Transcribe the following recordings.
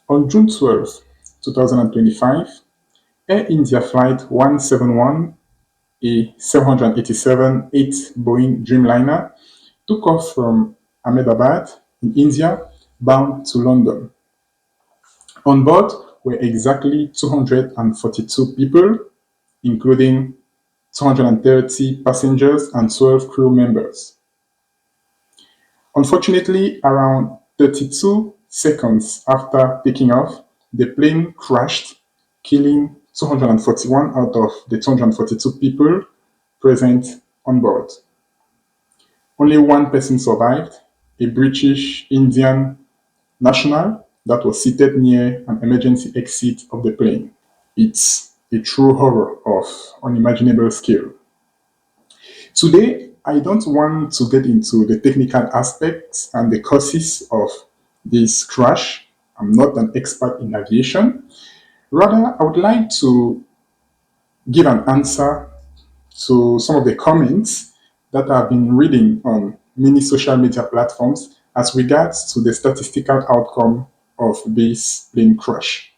On June 12, 2025, Air India Flight 171, a 787-8 Boeing Dreamliner, took off from Ahmedabad in India bound to London. On board were exactly 242 people, including 230 passengers and 12 crew members. Unfortunately, around 32 seconds after taking off, the plane crashed, killing 241 out of the 242 people present on board. Only one person survived, a British Indian national that was seated near an emergency exit of the plane. It's a true horror of unimaginable scale. Today, I don't want to get into the technical aspects and the causes of this crash. I'm not an expert in aviation. Rather, I would like to give an answer to some of the comments that I've been reading on many social media platforms as regards to the statistical outcome of this plane crash.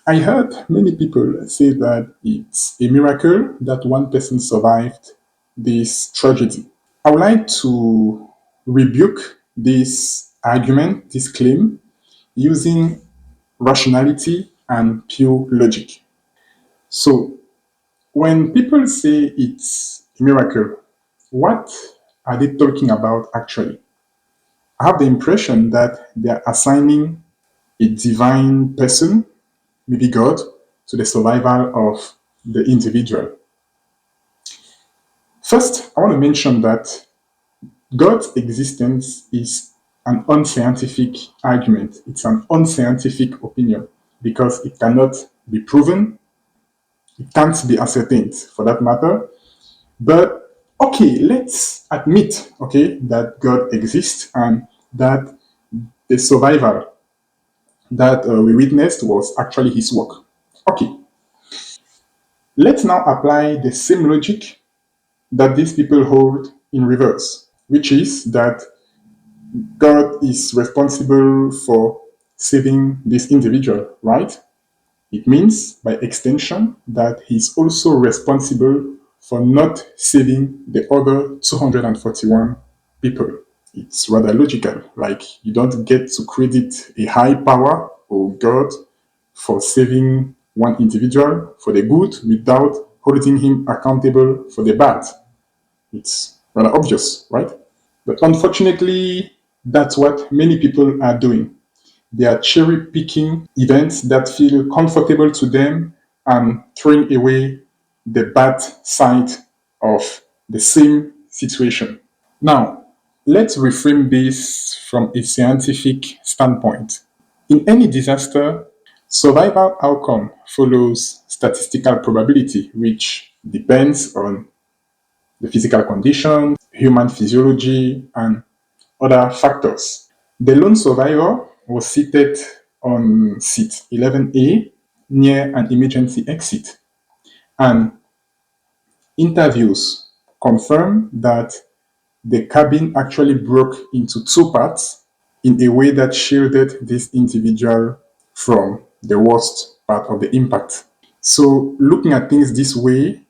I heard many people say that it's a miracle that one person survived this tragedy. I would like to rebuke this argument, this claim, using rationality and pure logic. So, when people say it's a miracle, what are they talking about actually? I have the impression that they are assigning a divine person, maybe God, to the survival of the individual. First, I want to mention that God's existence is an unscientific argument. It's an unscientific opinion because it cannot be proven, it can't be ascertained for that matter. But okay, let's admit, okay, that God exists and that the survival that we witnessed was actually his work. Okay, let's now apply the same logic that these people hold in reverse, which is that God is responsible for saving this individual, right? It means, by extension, that he's also responsible for not saving the other 241 people. It's rather logical. Like, you don't get to credit a high power or God for saving one individual for the good without holding him accountable for the bad. It's rather obvious, right? But unfortunately, that's what many people are doing. They are cherry picking events that feel comfortable to them and throwing away the bad side of the same situation. Now, let's reframe this from a scientific standpoint. In any disaster, survival outcome follows statistical probability, which depends on the physical conditions, human physiology, and other factors. The lone survivor was seated on seat 11A near an emergency exit, and interviews confirm that the cabin actually broke into two parts in a way that shielded this individual from the worst part of the impact. So, looking at things this way,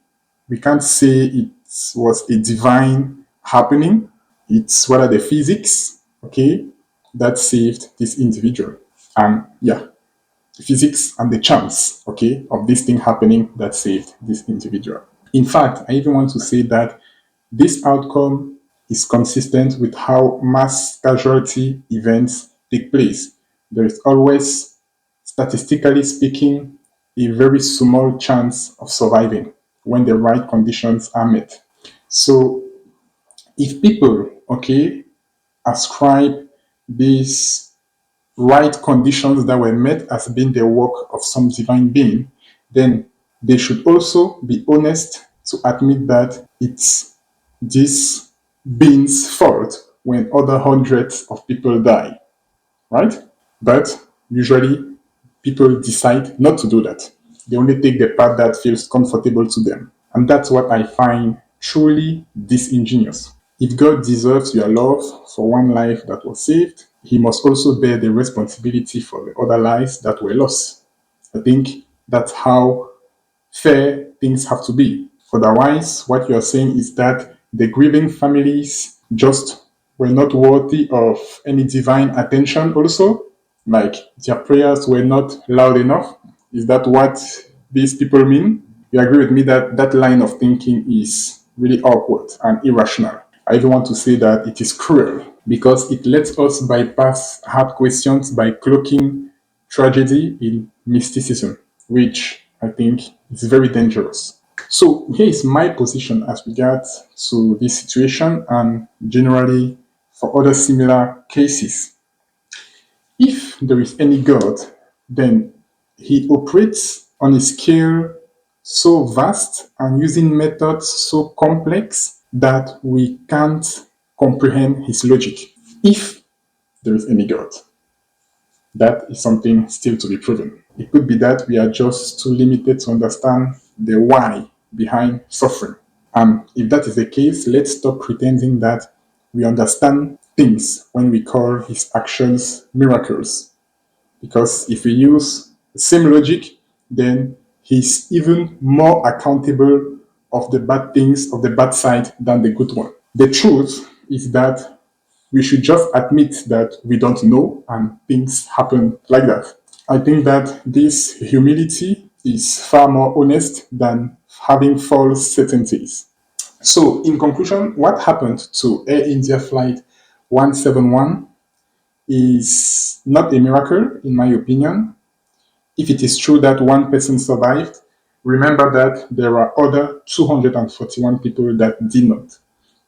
we can't say it was a divine happening. It's rather the physics, okay, that saved this individual. And yeah, the physics and the chance, okay, of this thing happening that saved this individual. In fact, I even want to say that this outcome is consistent with how mass casualty events take place. There is always, statistically speaking, a very small chance of surviving when the right conditions are met. So, if people, okay, ascribe these right conditions that were met as being the work of some divine being, then they should also be honest to admit that it's this being's fault when other hundreds of people die, right? But usually people decide not to do that. They only take the path that feels comfortable to them. And that's what I find truly disingenuous. If God deserves your love for one life that was saved, he must also bear the responsibility for the other lives that were lost. I think that's how fair things have to be. Otherwise, what you are saying is that the grieving families just were not worthy of any divine attention, also. Like their prayers were not loud enough. Is that what these people mean? You agree with me that that line of thinking is really awkward and irrational. I even want to say that it is cruel because it lets us bypass hard questions by cloaking tragedy in mysticism, which I think is very dangerous. So here is my position as regards to this situation and generally for other similar cases. If there is any God, then he operates on a scale so vast and using methods so complex that we can't comprehend his logic. If there is any God, that is something still to be proven. It could be that we are just too limited to understand the why behind suffering. And if that is the case, let's stop pretending that we understand things when we call his actions miracles. Because if we use the same logic, then he's even more accountable of the bad things, of the bad side, than the good one. The truth is that we should just admit that we don't know and things happen like that. I think that this humility is far more honest than having false certainties. So, in conclusion, what happened to Air India Flight 171 is not a miracle, in my opinion. If it is true that one person survived, remember that there are other 241 people that did not.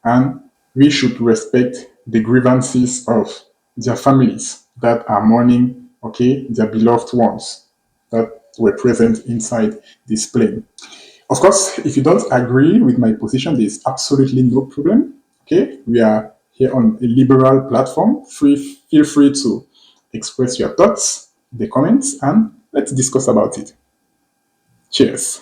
And we should respect the grievances of their families that are mourning, okay, their beloved ones that were present inside this plane. Of course, if you don't agree with my position, there's absolutely no problem. Okay, we are here on a liberal platform. Feel free to express your thoughts, the comments, and let's discuss about it. Cheers.